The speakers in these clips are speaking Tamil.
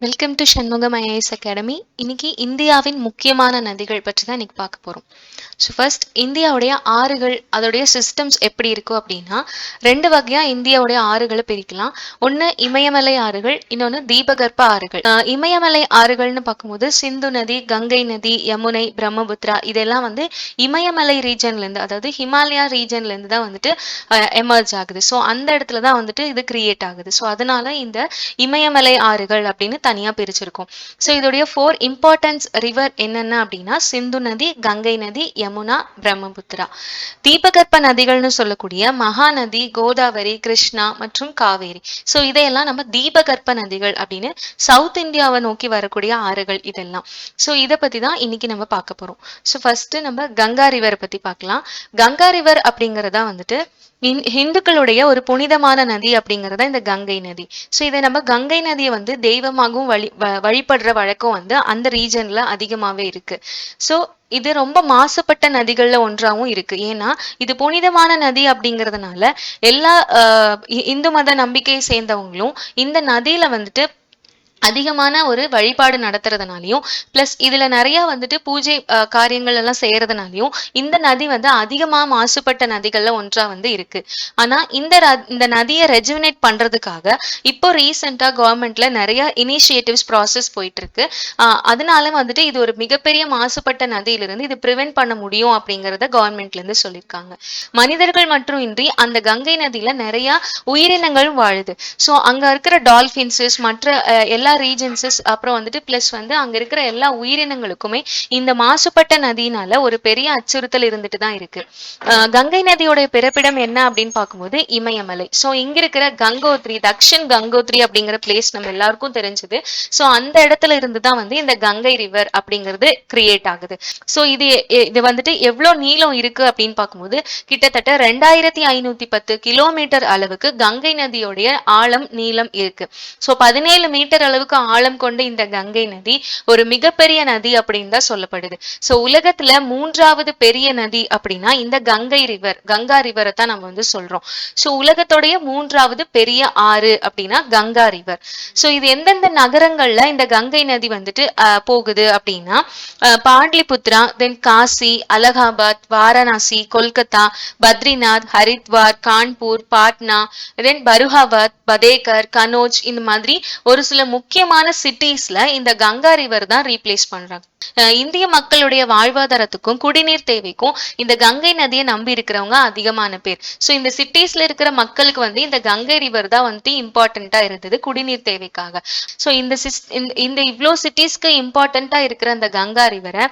Welcome to Shanmugam IAS academy. இன்னைக்கு இந்தியாவின் முக்கியமான நதிகள் பற்றி தான் இன்னைக்கு பார்க்க போறோம். ஸோ ஃபர்ஸ்ட் இந்தியாவுடைய ஆறுகள் அதோடைய சிஸ்டம்ஸ் எப்படி இருக்கும் அப்படின்னா, ரெண்டு வகையா இந்தியாவுடைய ஆறுகளை பிரிக்கலாம். ஒன்று இமயமலை ஆறுகள், இன்னொன்று தீபகற்ப ஆறுகள். இமயமலை ஆறுகள்னு பார்க்கும்போது சிந்து நதி, கங்கை நதி, யமுனை, பிரம்மபுத்திரா இதெல்லாம் இமயமலை ரீஜன்ல இருந்து, அதாவது ஹிமாலயா ரீஜன்ல இருந்து தான் எமர்ஜ் ஆகுது. ஸோ அந்த இடத்துல தான் இது கிரியேட் ஆகுது. ஸோ அதனால இந்த இமயமலை ஆறுகள் அப்படின்னு தனியா பிரிச்சிருக்கும். ஸோ இதோடைய 4 இம்பார்ட்டன்ஸ் ரிவர் என்னென்ன அப்படின்னா சிந்து நதி, கங்கை நதி, யமுனா, பிரம்மபுத்திரா. தீபகற்ப நதிகள்னு சொல்லக்கூடிய மகாநதி, கோதாவரி, கிருஷ்ணா மற்றும் காவேரி. ஸோ இதையெல்லாம் நம்ம தீபகற்ப நதிகள் அப்படின்னு சவுத் இந்தியாவை நோக்கி வரக்கூடிய ஆறுகள் இதெல்லாம். ஸோ இதை பத்தி தான் இன்னைக்கு நம்ம பார்க்க போறோம். ஸோ ஃபர்ஸ்ட் நம்ம கங்கா ரிவர் பத்தி பார்க்கலாம். கங்கா ரிவர் அப்படிங்கறதா இந்துக்களுடைய ஒரு புனிதமான நதி அப்படிங்கறத இந்த கங்கை நதி. ஸோ இதை நம்ம கங்கை நதியை தெய்வமாகவும் வழிபடுற வழக்கம் அந்த ரீஜன்ல அதிகமாவே இருக்கு. ஸோ இது ரொம்ப மாசுபட்ட நதிகள்ல ஒன்றாவும் இருக்கு. ஏன்னா இது புனிதமான நதி அப்படிங்கறதுனால எல்லா இந்து மத நம்பிக்கையை சேர்ந்தவங்களும் இந்த நதியில அதிகமான ஒரு வழிபாடு நடத்துறதுனாலையும் பிளஸ் இதுல நிறைய பூஜை காரியங்கள் எல்லாம் செய்யறதுனாலையும் இந்த நதி அதிகமா மாசுபட்ட நதிகள்ல ஒன்றா இருக்கு. ஆனா இந்த நதியை ரெஜுவினேட் பண்றதுக்காக இப்போ ரீசெண்டா கவர்மெண்ட்ல நிறைய இனிஷியேட்டிவ்ஸ் ப்ராசஸ் போயிட்டு இருக்கு. அதனால இது ஒரு மிகப்பெரிய மாசுபட்ட நதியிலிருந்து இது பிரிவென்ட் பண்ண முடியும் அப்படிங்கறத கவர்மெண்ட்ல இருந்து சொல்லியிருக்காங்க. மனிதர்கள் மற்றும் இன்றி அந்த கங்கை நதியில நிறைய உயிரினங்களும் வாழுது. ஸோ அங்க இருக்கிற டால்பின்ஸஸ் மற்ற எல்லா ரீஜன்ஸஸ் அப்புறம் பிளஸ் அங்க இருக்கிற எல்லா உயிரினங்களுக்குமே இந்த மாசுபட்ட நதியினால ஒரு பெரிய அச்சுறுத்தல் இருந்துட்டு தான் இருக்கு. கங்கை நதியோட பிறப்பிடம் என்ன அப்படின்னு பார்க்கும்போது இமயமலை. ஸோ இங்க இருக்கிற கங்கோத்ரி, தக்ஷன் கங்கோத்ரி அப்படிங்கிற பிளேஸ் நம்ம எல்லாருக்கும் தெரிஞ்சது. ஸோ அந்த இடத்துல இருந்து தான் இந்த கங்கை ரிவர் அப்படிங்கிறது கிரியேட் ஆகுது. ஸோ இது எவ்வளவு நீளம் இருக்கு அப்படின்னு பார்க்கும்போது கிட்டத்தட்ட 2510 கிலோமீட்டர் அளவுக்கு கங்கை நதியோடைய ஆழம் நீளம் இருக்கு. ஸோ 17 மீட்டர் அளவுக்கு ஆழம் கொண்ட இந்த கங்கை நதி ஒரு மிகப்பெரிய நதி அப்படின்னு தான் சொல்லப்படுது. சோ உலகத்துல 3வது பெரிய நதி அப்படின்னா இந்த கங்கா ரிவரை தான் நம்ம சொல்றோம். சோ உலகத்தோடைய 3வது பெரிய ஆறு அப்படின்னா கங்கா ரிவர். சோ இது எந்தெந்த நகரங்கள்ல இந்த கங்கை நதி போகுது அப்படின்னா பாட்லிபுத்ரா, தென் காசி, அலகாபாத், வாரணாசி, கொல்கத்தா, பத்ரிநாத், ஹரித்வார், கான்பூர், பாட்னா, தென் பருகாபாத், பதேகர், கனோஜ் இந்த மாதிரி ஒரு சில முக்கியமான சிட்டிஸ்ல இந்த கங்கா ரிவர் தான் ரீப்ளேஸ் பண்றாங்க. இந்திய மக்களுடைய வாழ்வாதாரத்துக்கும் குடிநீர் தேவைக்கும் இந்த கங்கை நதியை நம்பி இருக்கிறவங்க அதிகமான பேர். சோ இந்த சிட்டிஸ்ல இருக்கிற மக்களுக்கு இந்த கங்கை ரிவர் தான் இம்பார்ட்டன்டா இருந்தது குடிநீர் தேவைக்காக. சோ இந்த இவ்வளோ சிட்டிஸ்க்கு இம்பார்ட்டன்டா இருக்கிற அந்த கங்கா ரிவரை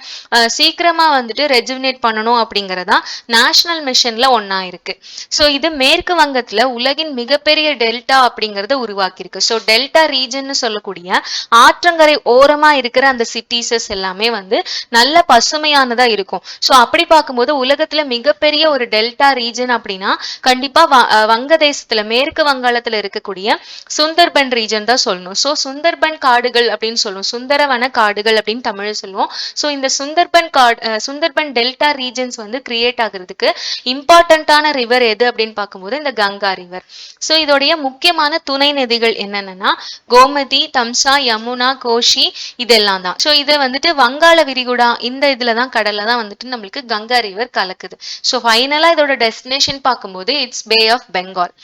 சீக்கிரமா ரெஜுவினேட் பண்ணணும் அப்படிங்கறதா நேஷனல் மிஷன்ல ஒன்னா இருக்கு. சோ இது மேற்கு வங்கத்துல உலகின் மிகப்பெரிய டெல்டா அப்படிங்கறத உருவாக்கி இருக்கு. சோ டெல்டா ரீஜன் சொல்லக்கூடிய ஆற்றங்கரை ஓரமா இருக்கிற அந்த சிட்டிஸஸ் எல்லாமே நல்ல பசுமையானதா இருக்கும். சோ அப்படி பார்க்கும்போது உலகத்துல மிகப்பெரிய ஒரு டெல்டா ரீஜன் அப்படின்னா கண்டிப்பா வங்கதேசத்துல மேற்கு வங்காளத்துல இருக்கக்கூடிய சுந்தர்பன் ரீஜன் தான் சொல்லணும். சோ சுந்தர்பன் காடுகள் அப்படின்னு சொல்லுவோம், சுந்தரவன காடுகள் அப்படின்னு தமிழ் சொல்லுவோம். சோ இந்த சுந்தர்பன் டெல்டா ரீஜன்ஸ் கிரியேட் ஆகுறதுக்கு இம்பார்ட்டன்டான ரிவர் எது அப்படின்னு பார்க்கும்போது இந்த கங்கா ரிவர். சோ இதோடைய முக்கியமான துணை நதிகள் என்னன்னா கோமதி, தம்சா, யமுனா, கோஷி இதெல்லாம் தான். சோ இது வங்காள விரிகுடா இந்த இதுலதான் கடல்ல தான் நம்மளுக்கு கங்கா ரிவர் கலக்குது. சோ ஃபைனலா இதோட டெஸ்டினேஷன் பார்க்கும்போது இட்ஸ் பே ஆஃப் பெங்கால்.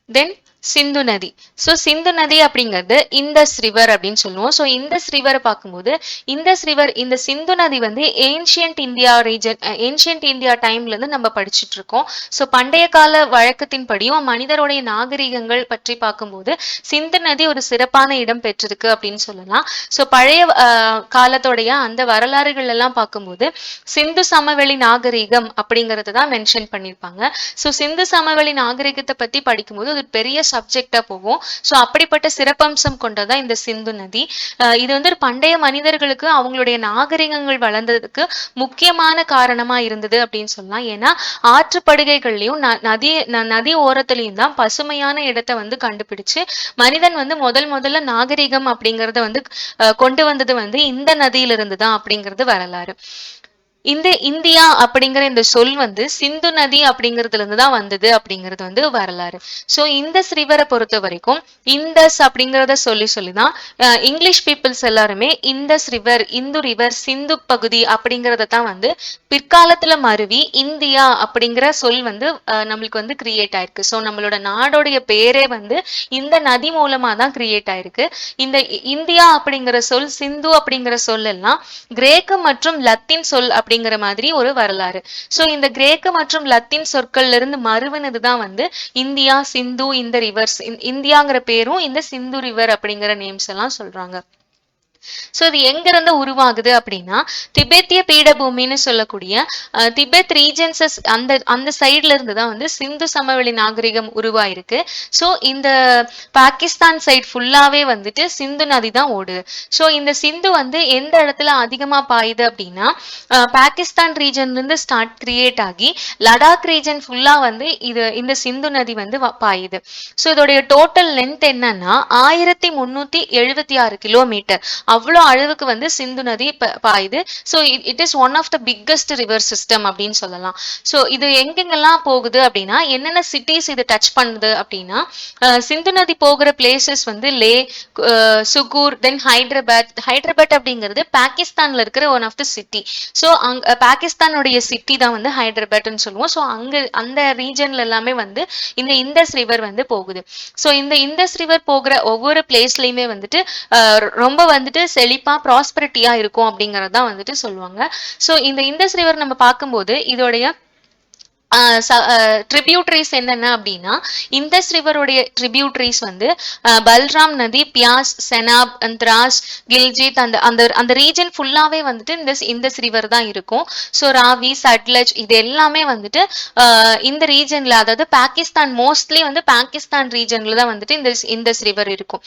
தென் சிந்து நதி. சோ சிந்து நதி அப்படிங்கிறது இண்டஸ் ரிவர் அப்படின்னு சொல்லுவோம். சோ இண்டஸ் ரிவரை பார்க்கும்போது இந்த சிந்து நதி ஏன்ஷியன்ட் இந்தியா டைம்ல இருந்து நம்ம படிச்சுட்டு இருக்கோம். சோ பண்டைய கால வழக்கத்தின்படியும் மனிதருடைய நாகரிகங்கள் பற்றி பார்க்கும்போது சிந்து நதி ஒரு சிறப்பான இடம் பெற்றிருக்கு அப்படின்னு சொல்லலாம். சோ பழைய காலத்தோடைய அந்த வரலாறுகள் எல்லாம் பார்க்கும்போது சிந்து சமவெளி நாகரிகம் அப்படிங்கறது தான் மென்ஷன் பண்ணிருப்பாங்க. சோ சிந்து சமவெளி நாகரிகத்தை பத்தி படிக்கும்போது ஒரு பெரிய சப்ஜெக்டா போகும். சோ அப்படிப்பட்ட சிறப்பம்சம் கொண்டதா இந்த சிந்து நதி. இது ஒரு பண்டைய மனிதர்களுக்கு அவங்களுடைய நாகரிகங்கள் வளர்ந்ததுக்கு முக்கியமான காரணமா இருந்தது அப்படின்னு சொல்லலாம். ஏன்னா ஆற்றுப்படுகைகள்லயும் நதி ஓரத்திலையும் தான் பசுமையான இடத்தை கண்டுபிடிச்சு மனிதன் முதல்ல நாகரிகம் அப்படிங்கறத கொண்டு வந்தது இந்த நதியிலிருந்து தான் அப்படிங்கிறது வரலாறு. இந்த இந்தியா அப்படிங்கிற இந்த சொல் வந்து சிந்து நதி அப்படிங்கிறதுல இருந்து தான் வந்தது அப்படிங்கிறது வந்து வரலாறு. சோ இந்தஸ் ரிவரை பொறுத்த வரைக்கும் இந்தஸ் அப்படிங்கிறத சொல்லிதான் இங்கிலீஷ் பீப்புள்ஸ் எல்லாருமே இந்தஸ் ரிவர், இந்து ரிவர், சிந்து பகுதி அப்படிங்கறத தான் வந்து பிற்காலத்துல மருவி இந்தியா அப்படிங்கிற சொல் வந்து நம்மளுக்கு வந்து கிரியேட் ஆயிருக்கு. சோ நம்மளோட நாடோடைய பேரே வந்து இந்த நதி மூலமா தான் கிரியேட் ஆயிருக்கு. இந்த இந்தியா அப்படிங்கிற சொல், சிந்து அப்படிங்கிற சொல் எல்லாம் கிரேக்க மற்றும் லத்தீன் சொல் அப்படிங்கிற மாதிரி ஒரு வரலாறு. சோ இந்த கிரேக்க மற்றும் லத்தீன் சொற்கள்ல இருந்து மறுவினதுதான் வந்து இந்தியா, சிந்து, இந்த ரிவர்ஸ். இந்தியாங்கிற பேரும் இந்த சிந்து ரிவர் அப்படிங்கிற நேம்ஸ் எல்லாம் சொல்றாங்க. சோ இது எங்க இருந்து உருவாகுது அப்படின்னா திபெத்திய பீடபூமின்னு சொல்லக்கூடிய திபெத் ரீஜன்சஸ் அந்த அந்த சைட்ல இருந்து தான் வந்து சிந்து சமவெளி நாகரிகம் உருவாயிருக்கு. சோ இந்த பாகிஸ்தான் சைட் ஃபுல்லாவே வந்துட்டு சிந்து நதி தான் ஓடுது. சோ இந்த சிந்து வந்து எந்த இடத்துல அதிகமா பாயுது அப்படின்னா பாகிஸ்தான் ரீஜன்ல இருந்து ஸ்டார்ட் கிரியேட் ஆகி லடாக் ரீஜன் ஃபுல்லா வந்து இது இந்த சிந்து நதி வந்து பாயுது. சோ இதோடைய டோட்டல் லென்த் என்னன்னா 1376 கிலோமீட்டர். அவ்வளோ அளவுக்கு வந்து சிந்து நதி பாயுது. So it is one of the biggest river system அப்படின்னு சொல்லலாம். ஸோ இது எங்கெங்கெல்லாம் போகுது அப்படின்னா என்னென்ன சிட்டிஸ் இது டச் பண்ணுது அப்படின்னா சிந்து நதி போகிற பிளேசஸ் வந்து லே, சுகூர், தென் ஹைதராபாத். ஹைதராபாத் அப்படிங்கிறது பாகிஸ்தான்ல இருக்கிற one of the city. So அங்க பாகிஸ்தானுடைய சிட்டி தான் வந்து ஹைதராபாத்னு சொல்லுவோம். ஸோ அங்க அந்த ரீஜன்ல எல்லாமே வந்து இந்த இந்தஸ் ரிவர் வந்து போகுது. ஸோ இந்த இந்தஸ் ரிவர் போகிற ஒவ்வொரு பிளேஸ்லயுமே வந்துட்டு ரொம்ப வந்துட்டு செழிப்பா ப்ராஸ்பரிட்டியா இருக்கும் அப்படிங்கறதான் வந்துட்டு சொல்லுவாங்க. சோ இந்த இண்டஸ் ரிவர் நம்ம பார்க்கும்போது இதோடைய ட்ரிபியூட்டரிஸ் என்னென்ன அப்படின்னா இந்தஸ் ரிவருடைய ட்ரிபியூட்டரிஸ் வந்து பல்ராம் நதி, பியாஸ், செனாப், திராஸ், கில்ஜித் அந்த அந்த அந்த ரீஜன் ஃபுல்லாவே வந்துட்டு இந்தஸ் ரிவர் தான் இருக்கும். ஸோ ராவி, சட்லஜ் இது எல்லாமே வந்துட்டு இந்த ரீஜன்ல, அதாவது பாகிஸ்தான் மோஸ்ட்லி வந்து பாகிஸ்தான் ரீஜன்ல தான் வந்துட்டு இந்தஸ் ரிவர் இருக்கும்.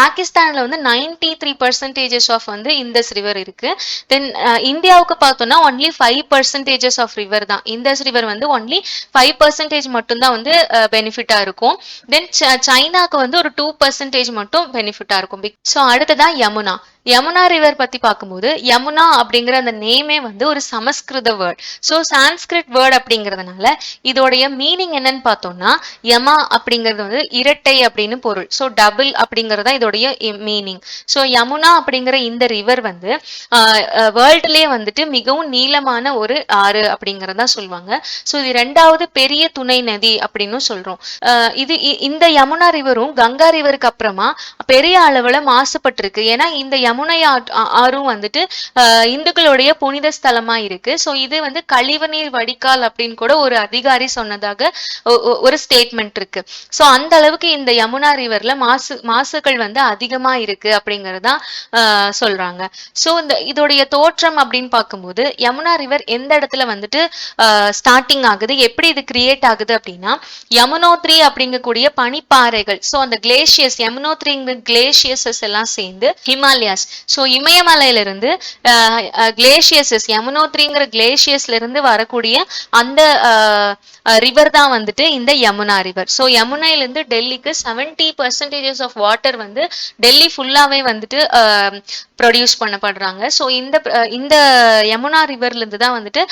பாகிஸ்தான்ல வந்து 93% ஆஃப் வந்து இந்தஸ் ரிவர் இருக்கு. தென் இந்தியாவுக்கு பார்த்தோம்னா ஒன்லி 5% ஆஃப் ரிவர் தான். இந்தஸ் ரிவர் வந்து ஒன்லி 5% மட்டும்தான் வந்து பெனிஃபிட்டா இருக்கும். தென் சைனாக்கு வந்து ஒரு 2% மட்டும் பெனிஃபிட்டா இருக்கும். ஸோ அடுத்ததான் யமுனா. யமுனா ரிவர் பத்தி பார்க்கும்போது யமுனா அப்படிங்கிற அந்த நேமே வந்து ஒரு சமஸ்கிருத வேர்ட். ஸோ சான்ஸ்கிரிட் வேர்ட் அப்படிங்கிறதுனால இதோடைய மீனிங் என்னன்னு பார்த்தோம்னா யமா அப்படிங்கிறது வந்து இரட்டை அப்படின்னு பொருள். ஸோ டபுள் அப்படிங்கறதா இதோடைய மீனிங். ஸோ யமுனா அப்படிங்கிற இந்த ரிவர் வந்து வேர்ல்ட்லயே வந்துட்டு மிகவும் நீளமான ஒரு ஆறு அப்படிங்கறதா சொல்லுவாங்க. ஸோ இது 2வது பெரிய துணை நதி அப்படின்னு சொல்றோம். இது இந்த யமுனா ரிவரும் கங்கா ரிவருக்கு அப்புறமா பெரிய அளவுல மாசுபட்டிருக்கு. ஏன்னா இந்த யமுனை ஆறும் வந்துட்டு இந்துக்களுடைய புனித ஸ்தலமா இருக்கு. சோ இது வந்து கழிவுநீர் வடிகால் அப்படின்னு கூட ஒரு அதிகாரி சொன்னதாக ஒரு ஸ்டேட்மெண்ட் இருக்கு. சோ அந்த அளவுக்கு இந்த யமுனா ரிவர்ல மாசுகள் வந்து அதிகமா இருக்கு அப்படிங்கறதா சொல்றாங்க. சோ இந்த இதோடைய தோற்றம் அப்படின்னு பார்க்கும்போது யமுனா ரிவர் எந்த இடத்துல வந்துட்டு ஸ்டார்டிங் ஆகுது, எப்படி இது கிரியேட் ஆகுது அப்படின்னா யமுனோத்ரி அப்படிங்கக்கூடிய பனிப்பாறைகள். சோ அந்த கிளேஷியஸ், யமுனோத்ரிங்கிற கிளேஷியஸஸ் எல்லாம் சேர்ந்து ஹிமாலயாஸ். சோ இமயமலையில இருந்து கிளேஷியஸஸ், யமுனோத்ரிங்கிற கிளேஷியஸ்ல இருந்து வரக்கூடிய அந்த ரிவர் தான் வந்துட்டு இந்த யமுனா ரிவர். ஸோ யமுனையில இருந்து டெல்லிக்கு 70% ஆஃப் வாட்டர் வந்து டெல்லி ஃபுல்லாவே வந்துட்டு ப்ரொடியூஸ் பண்ணப்படுறாங்க. ஸோ இந்த யமுனா ரிவர்ல இருந்து தான் வந்துட்டு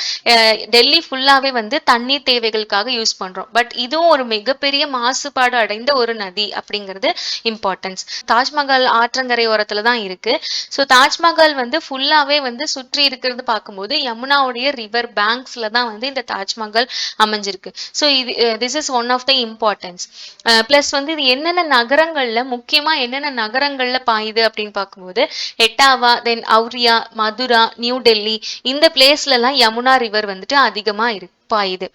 டெல்லி ஃபுல்லாவே வந்து தண்ணீர் தேவைகளுக்காக யூஸ் பண்றோம். பட் இதுவும் ஒரு மிகப்பெரிய மாசுபாடு அடைந்த ஒரு நதி அப்படிங்கிறது இம்பார்ட்டன்ஸ். தாஜ்மஹால் ஆற்றங்கரை ஓரத்துல தான் இருக்கு. ஸோ தாஜ்மஹால் வந்து ஃபுல்லாவே வந்து சுற்றி இருக்கிறது பார்க்கும்போது யமுனாவுடைய ரிவர் பேங்க்ஸ்ல தான் வந்து இந்த தாஜ்மஹால் அமைஞ்சிருக்கு. ஸோ இது this is one of the importance. Plus வந்து இது என்னென்ன நகரங்கள்ல, முக்கியமா என்னென்ன நகரங்கள்ல பாயுது அப்படின்னு பார்க்கும்போது எட்டாவா, தென் அவுரியா, மதுரா, நியூ டெல்லி இந்த பிளேஸ்ல எல்லாம் யமுனா ரிவர் வந்துட்டு அதிகமா பாயுது.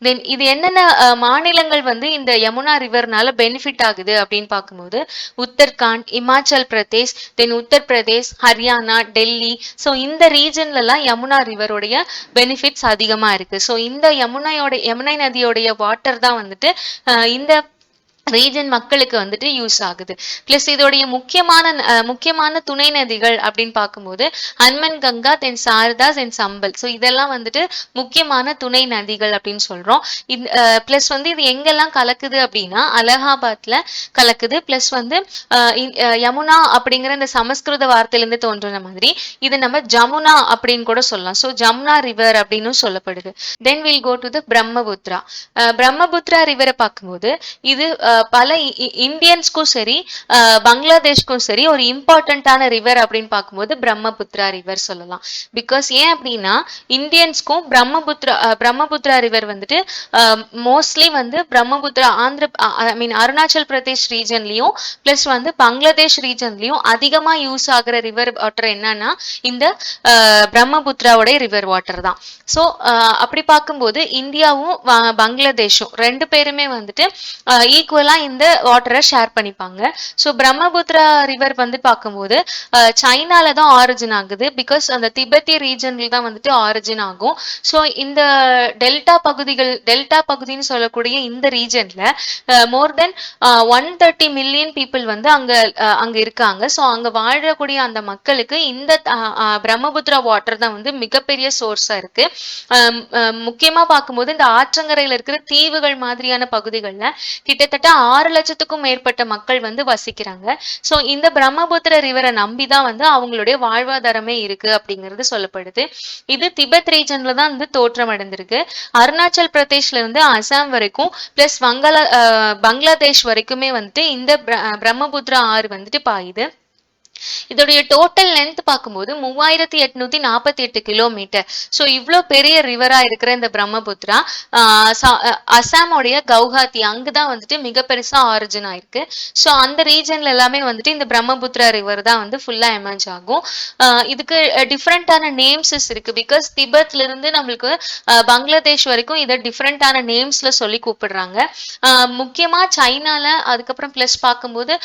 தென் இது என்னென்ன மாநிலங்கள் வந்து இந்த யமுனா ரிவர்னால பெனிஃபிட் ஆகுது அப்படின்னு பார்க்கும்போது உத்தரகாண்ட், இமாச்சல் பிரதேஷ், தென் உத்தரப்பிரதேஷ், ஹரியானா, டெல்லி. ஸோ இந்த ரீஜன்ல எல்லாம் யமுனா ரிவருடைய பெனிஃபிட்ஸ் அதிகமா இருக்கு. ஸோ இந்த யமுனை நதியோடைய வாட்டர் தான் வந்துட்டு இந்த ரீஜன் மக்களுக்கு வந்துட்டு யூஸ் ஆகுது. பிளஸ் இதோடைய முக்கியமான துணை நதிகள் அப்படின்னு பார்க்கும்போது ஹன்மன் கங்கா, தென் சாரதா, தென் சம்பல். ஸோ இதெல்லாம் வந்துட்டு முக்கியமான துணை நதிகள் அப்படின்னு சொல்றோம். பிளஸ் வந்து இது எங்கெல்லாம் கலக்குது அப்படின்னா அலகாபாத்ல கலக்குது. பிளஸ் வந்து யமுனா அப்படிங்கிற இந்த சமஸ்கிருத வார்த்தையிலிருந்து தோன்றின மாதிரி இது நம்ம ஜமுனா அப்படின்னு கூட சொல்லலாம். ஸோ ஜமுனா ரிவர் அப்படின்னு சொல்லப்படுது. Then will go to the Brahmaputra. Brahmaputra ரிவரை பார்க்கும்போது இது பல இந்தியன்ஸ்க்கும் சரி பங்களாதேஷ்க்கும் சரி ஒரு இம்பார்ட்டன்டான ரிவர் அப்படின்னு பார்க்கும்போது பிரம்மபுத்ரா ரிவர் சொல்லலாம். பிகாஸ் ஏன் அப்படின்னா இந்தியன்ஸ்க்கும் பிரம்மபுத்ரா ரிவர் வந்துட்டு மோஸ்ட்லி வந்து பிரம்மபுத்ரா அருணாச்சல் பிரதேஷ் ரீஜன்லயும் பிளஸ் வந்து பங்களாதேஷ் ரீஜன்லயும் அதிகமா யூஸ் ஆகுற ரிவர் வாட்டர் என்னன்னா இந்த பிரம்மபுத்ராவுடைய ரிவர் வாட்டர் தான். ஸோ அப்படி பார்க்கும்போது இந்தியாவும் பங்களாதேஷும் ரெண்டு பேருமே வந்துட்டு ஈக்குவலா இந்த வாட்டரை ஷேர் பண்ணிப்பாங்க. ஸோ பிரம்மபுத்திரா ரிவர் வந்து பார்க்கும்போது சைனால தான் ஆரிஜின் ஆகுது. பிகாஸ் அந்த திபெத்திய ரீஜன்ல தான் வந்துட்டு ஆரிஜின் ஆகும். ஸோ இந்த டெல்டா பகுதின்னு சொல்லக்கூடிய இந்த ரீஜன்ல மோர் தென் 130 மில்லியன் பீப்புள் வந்து அங்க இருக்காங்க. ஸோ அங்க வாழக்கூடிய அந்த மக்களுக்கு இந்த பிரம்மபுத்திரா வாட்டர் தான் வந்து மிகப்பெரிய சோர்ஸா இருக்கு. முக்கியமா பார்க்கும்போது இந்த ஆற்றங்கரையில இருக்கிற தீவுகள் மாதிரியான பகுதிகள்ல கிட்டத்தட்ட 6 லட்சத்துக்கும் மேற்பட்ட மக்கள் வந்து வசிக்கிறாங்க. சோ இந்த பிரம்மபுத்திர ரிவரை நம்பிதான் வந்து அவங்களுடைய வாழ்வாதாரமே இருக்கு அப்படிங்கிறது சொல்லப்படுது. இது திபெத் ரீஜன்ல தான் வந்து தோற்றம் அடைந்திருக்கு. அருணாச்சல் பிரதேஷ்ல இருந்து அசாம் வரைக்கும் பிளஸ் பங்களாதேஷ் வரைக்குமே வந்துட்டு இந்த பிரம்மபுத்திரா ஆறு வந்துட்டு பாயுது. இதோடைய டோட்டல் லென்த் பார்க்கும்போது 3848 கிலோமீட்டர். ஸோ இவ்வளோ பெரிய ரிவரா இருக்கிற இந்த பிரம்மபுத்திரா அசாமோடைய கவுஹாத்தி அங்குதான் வந்துட்டு மிக பெருசா ஆரிஜின் ஆயிருக்கு. ஸோ அந்த ரீஜன்ல எல்லாமே வந்துட்டு இந்த பிரம்மபுத்திரா ரிவர் தான் வந்து ஃபுல்லா எமர்ஜ் ஆகும். இதுக்கு டிஃப்ரெண்டான நேம்ஸஸ் இருக்கு. பிகாஸ் திபெத்ல இருந்து நம்மளுக்கு பங்களாதேஷ் வரைக்கும் இதை டிஃப்ரெண்டான நேம்ஸ்ல சொல்லி கூப்பிடுறாங்க. முக்கியமா சைனால அதுக்கப்புறம் பிளஸ் பார்க்கும்போது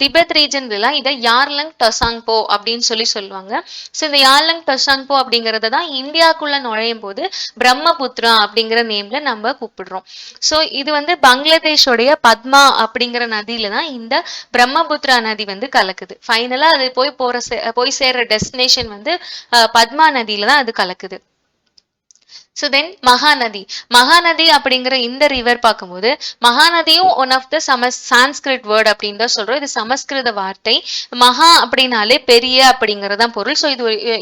திபெத் ரீஜன்ல எல்லாம் இதை யார்லங் டொசாங்போ அப்படின்னு சொல்லுவாங்க. ஸோ இந்த யார்லங் டொசாங்போ அப்படிங்கறத தான் இந்தியாவுக்குள்ள நுழையும் போது பிரம்மபுத்திரா அப்படிங்கிற நேம்ல நம்ம கூப்பிடுறோம். ஸோ இது வந்து பங்களாதேஷோடைய பத்மா அப்படிங்கிற நதியில தான் இந்த பிரம்மபுத்திரா நதி வந்து கலக்குது. ஃபைனலா அது போய் சேர்ற டெஸ்டினேஷன் வந்து பத்மா நதியில தான் அது கலக்குது. ஸோ தென் மகாநதி அப்படிங்கிற இந்த ரிவர் பார்க்கும்போது மகாநதியும் one of the Sanskrit word அப்படின்னு தான் சொல்றோம். இது சமஸ்கிருத வார்த்தை. மகா அப்படின்னாலே பெரிய அப்படிங்கறதான் பொருள். ஸோ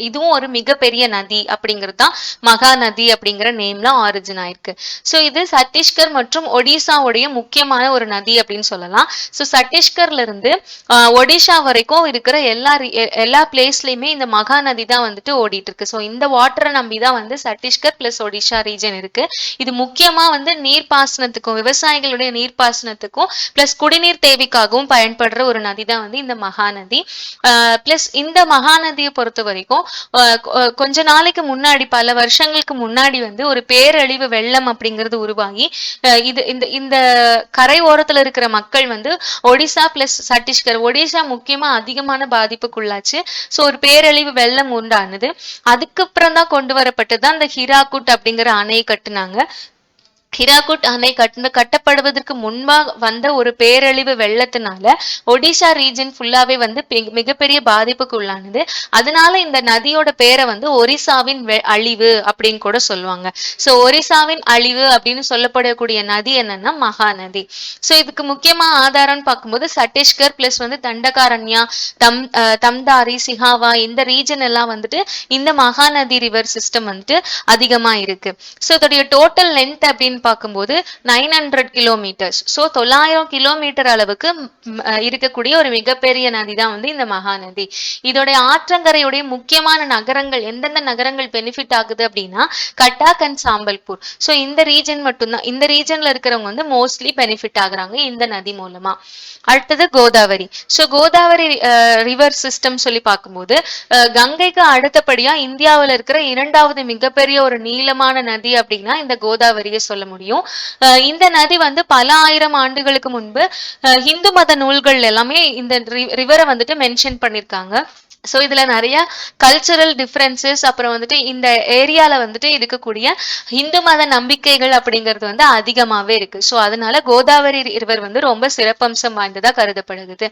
இதுவும் ஒரு மிகப்பெரிய நதி அப்படிங்கிறது தான் மகாநதி அப்படிங்கிற நேம்ல ஆரிஜின் ஆயிருக்கு. ஸோ இது சத்தீஸ்கர் மற்றும் ஒடிசாவுடைய முக்கியமான ஒரு நதி அப்படின்னு சொல்லலாம். ஸோ சத்தீஸ்கர்ல இருந்து ஒடிஷா வரைக்கும் இருக்கிற எல்லா பிளேஸ்லயுமே இந்த மகாநதி தான் வந்துட்டு ஓடிட்டு இருக்கு. ஸோ இந்த வாட்டரை நம்பிதான் வந்து சத்தீஸ்கர் பிளஸ் ஒடிஷா ரீஜன் இருக்கு. இது முக்கியமா வந்து நீர்ப்பாசனத்துக்கும் விவசாயிகளுடைய நீர்ப்பாசனத்துக்கும் பிளஸ் குடிநீர் தேவைக்காகவும் பயன்படுற ஒரு நதி தான் வந்து இந்த மகாநதி. பிளஸ் இந்த மகாநதியை பொறுத்த வரைக்கும் கொஞ்ச நாளைக்கு முன்னாடி பல வருஷங்களுக்கு முன்னாடி வந்து ஒரு பேரழிவு வெள்ளம் அப்படிங்கிறது உருவாகி இந்த கரை ஓரத்துல இருக்கிற மக்கள் வந்து ஒடிசா பிளஸ் சத்தீஸ்கர் ஒடிசா முக்கியமா அதிகமான பாதிப்புக்குள்ளாச்சு. ஸோ ஒரு பேரழிவு வெள்ளம் உண்டானது. அதுக்கப்புறம் தான் கொண்டு வரப்பட்டதுதான் இந்த ஹிராகுட் அப்படிங்கிற அணை கட்டுனாங்க. ஹிராகுட் அணை கட்டப்படுவதற்கு முன்பாக வந்த ஒரு பேரழிவு வெள்ளத்தினால ஒடிஷா ரீஜன் ஃபுல்லாவே வந்து மிகப்பெரிய பாதிப்புக்கு உள்ளானது. அதனால இந்த நதியோட பேரை வந்து ஒரிசாவின் அழிவு அப்படின்னு கூட சொல்லுவாங்க. சோ ஒரிசாவின் அழிவு அப்படின்னு சொல்லப்படக்கூடிய நதி என்னன்னா மகாநதி. சோ இதுக்கு முக்கியமா ஆதாரம்னு பார்க்கும்போது சத்தீஸ்கர் பிளஸ் வந்து தண்டகாரண்யா, தம்தாரி, சிஹாவா இந்த ரீஜன் எல்லாம் வந்துட்டு இந்த மகாநதி ரிவர் சிஸ்டம் வந்துட்டு அதிகமா இருக்கு. சோ இதோடைய டோட்டல் லென்த் அப்படின்னு பார்க்கும்போது 900 கிலோமீட்டர்ஸ். ஸோ 900 கிலோமீட்டர் அளவுக்கு இருக்கக்கூடிய ஒரு மிகப்பெரிய நதி தான் வந்து இந்த மகாநதி. இதோடைய ஆற்றங்கரையுடைய முக்கியமான நகரங்கள் எந்தெந்த நகரங்கள் பெனிஃபிட் ஆகுது அப்படின்னா கட்டாக் அண்ட் சாம்பல்பூர். ஸோ இந்த ரீஜன் மட்டும்தான், இந்த ரீஜன்ல இருக்கிறவங்க வந்து மோஸ்ட்லி பெனிஃபிட் ஆகுறாங்க இந்த நதி மூலமா. அடுத்தது Godavari. So Godavari river system சொல்லி பார்க்கும்போது கங்கைக்கு அடுத்தபடியா இந்தியாவில் இருக்கிற 2வது மிகப்பெரிய ஒரு நீளமான நதி அப்படின்னா இந்த கோதாவரியை சொல்ல முடியும். இந்த நதி வந்து பல ஆயிரம் ஆண்டுகளுக்கு முன்பு இந்து மத நூல்கள் எல்லாமே இந்த ரிவரை வந்துட்டு மென்ஷன் பண்ணிருக்காங்க. ஸோ இதுல நிறைய கல்ச்சரல் டிஃப்ரென்சஸ், அப்புறம் வந்துட்டு இந்த ஏரியால வந்துட்டு இருக்கக்கூடிய இந்து மத நம்பிக்கைகள் அப்படிங்கிறது வந்து அதிகமாவே இருக்கு. ஸோ அதனால கோதாவரி ரிவர் வந்து ரொம்ப சிறப்பம்சம் வாய்ந்ததா கருதப்படுகிறது.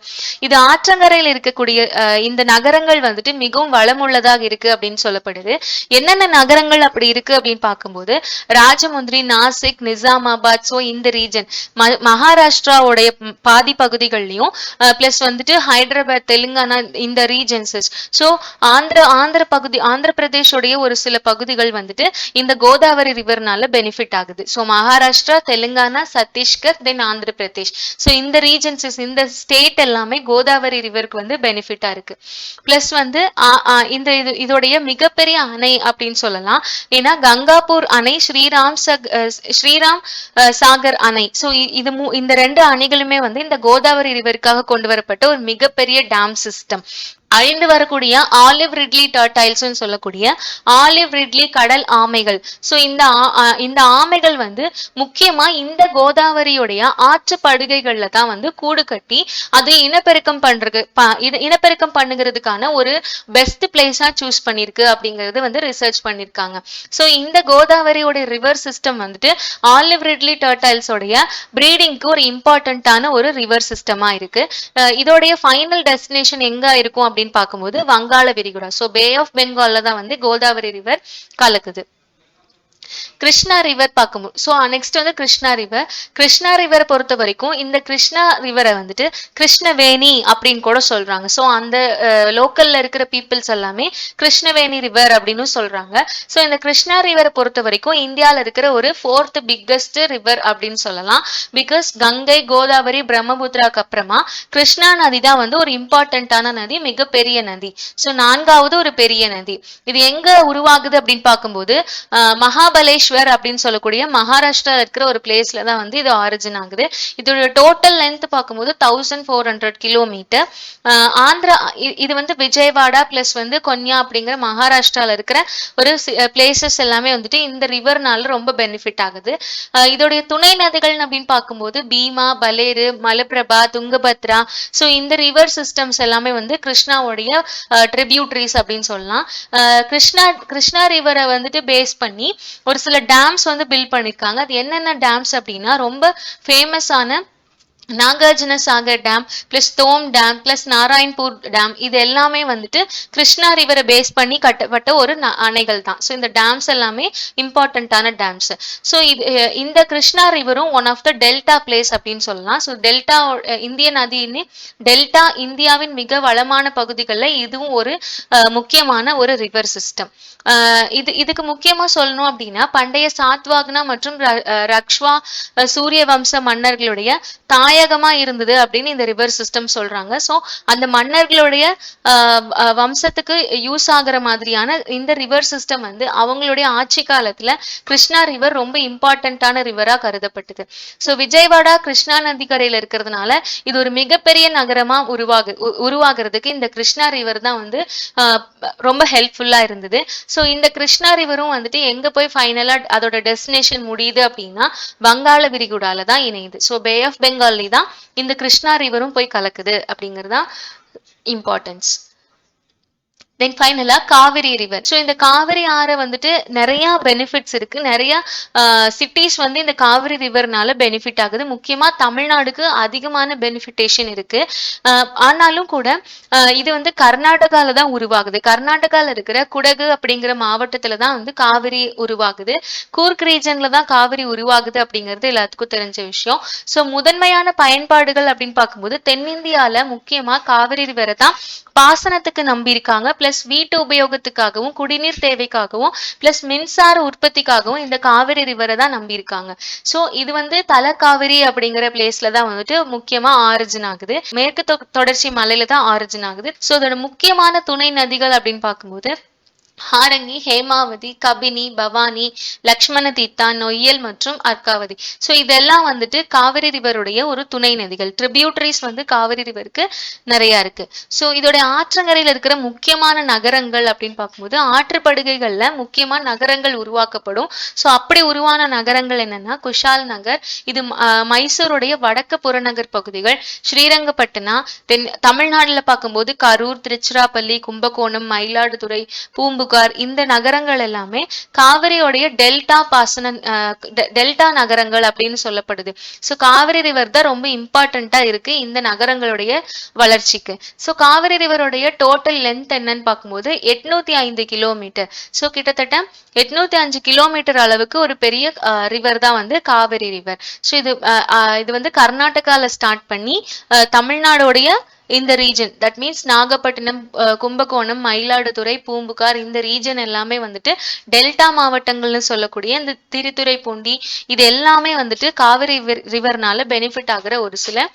இது ஆற்றங்கரையில் இருக்கக்கூடிய இந்த நகரங்கள் வந்துட்டு மிகவும் வளமுள்ளதாக இருக்கு அப்படின்னு சொல்லப்படுது. என்னென்ன நகரங்கள் அப்படி இருக்கு அப்படின்னு பார்க்கும்போது ராஜமுந்திரி, நாசிக், நிசாமாபாத், ஸோ இந்த ரீஜன் மகாராஷ்டிராவுடைய பாதி பகுதிகள்லயும் பிளஸ் வந்துட்டு ஹைதராபாத், தெலுங்கானா இந்த ரீஜன்ஸஸ். ஸோ ஆந்திர பிரதேஷோடைய ஒரு சில பகுதிகள் வந்துட்டு இந்த கோதாவரி ரிவர்னால பெனிஃபிட் ஆகுது. ஸோ மகாராஷ்டிரா, தெலுங்கானா, சத்தீஸ்கர், தென் ஆந்திர பிரதேஷ், ஸோ இந்த ரீஜன்ஸஸ் இந்த ஸ்டேட் எல்லாமே கோதாவரி ரிவருக்கு வந்து பெனிஃபிட்டா இருக்கு. பிளஸ் வந்து இந்த இதோடைய மிகப்பெரிய அணை அப்படின்னு சொல்லலாம். ஏன்னா கங்காபூர் அணை, ஸ்ரீராம் சாகர் அணை, ஸோ இந்த ரெண்டு அணைகளுமே வந்து இந்த கோதாவரி ரிவருக்காக கொண்டு வரப்பட்ட ஒரு மிகப்பெரிய டேம் சிஸ்டம். அழிந்து வரக்கூடிய ஆலிவ் ரிட்லி டர்டைல்ஸ் சொல்லக்கூடிய ஆலிவ் ரிட்லி கடல் ஆமைகள். ஸோ இந்த ஆமைகள் வந்து முக்கியமா இந்த கோதாவரியுடைய ஆற்று படுகைகள்ல தான் வந்து கூடு கட்டி அது இனப்பெருக்கம் பண்ணுகிறதுக்கான ஒரு பெஸ்ட் பிளேஸா சூஸ் பண்ணிருக்கு அப்படிங்கிறது வந்து ரிசர்ச் பண்ணிருக்காங்க. ஸோ இந்த கோதாவரியோட ரிவர் சிஸ்டம் வந்துட்டு ஆலிவ் ரிட்லி டர்டைல்ஸோடைய பிரீடிங்க்கு ஒரு இம்பார்ட்டன்டான ஒரு ரிவர் சிஸ்டமா இருக்கு. இதோடைய ஃபைனல் டெஸ்டினேஷன் எங்க இருக்கும் அப்படின்னு பார்க்கும்போது வங்காள விரிகுடா, சோ பே ஆஃப் பெங்கால்ல தான் வந்து கோதாவரி ரிவர் கலக்குது. கிருஷ்ணா ரிவர் பார்க்கும்போது ஸோ நெக்ஸ்ட் வந்து கிருஷ்ணா ரிவரை பொறுத்த வரைக்கும் இந்த கிருஷ்ணா ரிவரை வந்துட்டு கிருஷ்ணவேணி அப்படின்னு கூட சொல்றாங்க. ஸோ அந்த லோக்கல்ல இருக்கிற பீப்புள்ஸ் எல்லாமே கிருஷ்ணவேணி ரிவர் அப்படின்னு சொல்றாங்க. ஸோ இந்த கிருஷ்ணா ரிவரை பொறுத்த வரைக்கும் இந்தியாவில் இருக்கிற ஒரு 4th பிக்கஸ்ட் ரிவர் அப்படின்னு சொல்லலாம். பிகாஸ் கங்கை, கோதாவரி, பிரம்மபுத்திராக்கு அப்புறமா கிருஷ்ணா நதி தான் வந்து ஒரு இம்பார்ட்டன்டான நதி, மிகப்பெரிய நதி. ஸோ 4வது ஒரு பெரிய நதி. இது எங்க உருவாகுது அப்படின்னு பார்க்கும்போது மகாபலேஸ்வர் அப்படின்னு சொல்லக்கூடிய மகாராஷ்டிரா இருக்கிற ஒரு பிளேஸ்ல தான் வந்து இது ஆரிஜின் ஆகுது. இதோட டோட்டல் லென்த் பார்க்கும்போது 1400 கிலோமீட்டர். ஆந்திரா இது வந்து விஜயவாடா பிளஸ் வந்து கொன்யா அப்படிங்கிற மகாராஷ்டிரால இருக்கிற ஒரு பிளேசஸ் எல்லாமே வந்துட்டு இந்த ரிவர்னால ரொம்ப பெனிஃபிட் ஆகுது. இதோடைய துணை நதிகள் அப்படின்னு பார்க்கும்போது பீமா, பலேரு, மலப்பிரபா, துங்கபத்ரா, ஸோ இந்த ரிவர் சிஸ்டம்ஸ் எல்லாமே வந்து கிருஷ்ணாவுடைய ட்ரிபியூட்டரிஸ் அப்படின்னு சொல்லலாம். கிருஷ்ணா ரிவரை வந்துட்டு பேஸ் பண்ணி ஒரு சில டேம்ஸ் வந்து பில்ட் பண்ணிருக்காங்க. அது என்னென்ன டேம்ஸ் அப்படின்னா ரொம்ப ஃபேமஸான நாகார்ஜுன சாகர் டேம் பிளஸ் தோம் டேம் பிளஸ் நாராயண்பூர் டேம், இது எல்லாமே வந்துட்டு கிருஷ்ணா ரிவரை பேஸ் பண்ணி கட்டப்பட்ட ஒரு அணைகள் தான். ஸோ இந்த டேம்ஸ் எல்லாமே இம்பார்ட்டன்டான டேம்ஸ். ஸோ இந்த கிருஷ்ணா ரிவரும் one of the delta place அப்படின்னு சொல்லலாம். ஸோ டெல்டா இந்திய நதியின் டெல்டா இந்தியாவின் மிக வளமான பகுதிகளில் இதுவும் ஒரு முக்கியமான ஒரு ரிவர் சிஸ்டம். இதுக்கு முக்கியமா சொல்லணும் அப்படின்னா பண்டைய சாத்வாகனா மற்றும் ரக்ஷ்வா சூரிய வம்ச மன்னர்களுடைய தாயகமா இருந்தது அப்படின்னு இந்த ரிவர் சிஸ்டம் சொல்றாங்க. ஸோ அந்த மன்னர்களுடைய வம்சத்துக்கு யூஸ் ஆகுற மாதிரியான இந்த ரிவர் சிஸ்டம் வந்து அவங்களுடைய ஆட்சி காலத்துல கிருஷ்ணா ரிவர் ரொம்ப இம்பார்ட்டன்டான ரிவரா கருதப்பட்டது. ஸோ விஜயவாடா கிருஷ்ணா நதிக்கரையில இருக்கிறதுனால இது ஒரு மிகப்பெரிய நகரமா உருவாகிறதுக்கு இந்த கிருஷ்ணா ரிவர் தான் வந்து ரொம்ப ஹெல்ப்ஃபுல்லா இருந்தது. ஸோ இந்த கிருஷ்ணா ரிவரும் வந்துட்டு எங்க போய் ஃபைனலா அதோட டெஸ்டினேஷன் முடியுது அப்படின்னா வங்காள விரிகுடால தான் இணையுது. ஸோ பே ஆஃப் பெங்கால்ல தான் இந்த கிருஷ்ணா ரிவரும் போய் கலக்குது அப்படிங்கறதா இம்பார்ட்டன்ஸ். தென் ஃபைனலா காவிரி ரிவர். ஸோ இந்த காவிரி ஆறு வந்துட்டு நிறைய பெனிஃபிட்ஸ் இருக்கு. நிறைய சிட்டிஸ் வந்து இந்த காவிரி ரிவர்னால பெனிஃபிட் ஆகுது. முக்கியமா தமிழ்நாடுக்கு அதிகமான பெனிஃபிட்டேஷன் இருக்கு. ஆனாலும் கூட இது வந்து கர்நாடகால தான் உருவாகுது. கர்நாடகால இருக்கிற குடகு அப்படிங்கிற மாவட்டத்துல தான் வந்து காவிரி உருவாகுது. கூர்க் ரீஜன்ல தான் காவிரி உருவாகுது அப்படிங்கிறது எல்லாத்துக்கும் தெரிஞ்ச விஷயம். ஸோ முதன்மையான பயன்பாடுகள் அப்படின்னு பார்க்கும்போது தென்னிந்தியால முக்கியமா காவிரி ரிவரை தான் பாசனத்துக்கு நம்பியிருக்காங்க. பிளஸ் வீட்டு உபயோகத்துக்காகவும் குடிநீர் தேவைக்காகவும் பிளஸ் மின்சார உற்பத்திக்காகவும் இந்த காவிரி ரிவரை தான் நம்பியிருக்காங்க. ஸோ இது வந்து தலக்காவிரி அப்படிங்கிற பிளேஸ்ல தான் வந்துட்டு முக்கியமா ஆரிஜின் ஆகுது. மேற்கு தொடர்ச்சி மலையில தான் ஆரிஜின் ஆகுது. ஸோ அதோட முக்கியமான துணை நதிகள் அப்படின்னு பார்க்கும்போது ஹாரங்கி, ஹேமாவதி, கபினி, பவானி, லக்ஷ்மண தீர்த்தா, நொய்யல் மற்றும் அர்க்காவதி. ஸோ இதெல்லாம் வந்துட்டு காவிரி ரிவருடைய ஒரு துணை நதிகள். ட்ரிபியூட்டரிஸ் வந்து காவிரி ரிவருக்கு நிறைய இருக்கு. ஸோ இதோடைய ஆற்றங்கரையில் இருக்கிற முக்கியமான நகரங்கள் அப்படின்னு பார்க்கும்போது ஆற்றுப்படுகைகள்ல முக்கியமா நகரங்கள் உருவாக்கப்படும். ஸோ அப்படி உருவான நகரங்கள் என்னன்னா குஷால் நகர், இது மைசூருடைய வடக்கு புறநகர் பகுதிகள், ஸ்ரீரங்கப்பட்டனா, தென் தமிழ்நாடுல பார்க்கும்போது கரூர், திருச்சிராப்பள்ளி, கும்பகோணம், மயிலாடுதுறை, பூம்புகார், இந்த நகரங்கள் எல்லாமே காவிரியோடைய டெல்டா பாசன டெல்டா நகரங்கள் அப்படின்னு சொல்லப்படுது. ஸோ காவிரி ரிவர் தான் ரொம்ப இம்பார்ட்டண்டா இருக்கு இந்த நகரங்களுடைய வளர்ச்சிக்கு. ஸோ காவிரி ரிவருடைய டோட்டல் லென்த் என்னன்னு பார்க்கும்போது 805 கிலோமீட்டர். ஸோ கிட்டத்தட்ட 805 கிலோமீட்டர் அளவுக்கு ஒரு பெரிய ரிவர் தான் வந்து காவிரி ரிவர். ஸோ இது வந்து கர்நாடகால ஸ்டார்ட் பண்ணி தமிழ்நாடுடைய இந்த region, that means Nagapattinam, Kumbakonam, Mayiladuthurai, Poompuhar, இந்த ரீஜன் எல்லாமே வந்துட்டு டெல்டா மாவட்டங்கள்னு சொல்லக்கூடிய இந்த திருத்துறைப்பூண்டி, இது எல்லாமே வந்துட்டு காவிரி ரிவர்னால பெனிஃபிட் ஆகுற ஒரு சில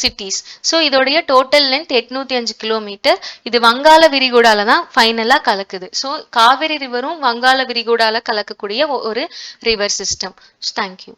சிட்டிஸ். ஸோ இதோடைய டோட்டல் லென்த் 805 கிலோமீட்டர். இது வங்காள விரிகுடால தான் ஃபைனலா கலக்குது. ஸோ காவிரி ரிவரும் வங்காள விரிகுடால கலக்கக்கூடிய ஒரு ரிவர் சிஸ்டம். தேங்க்யூ.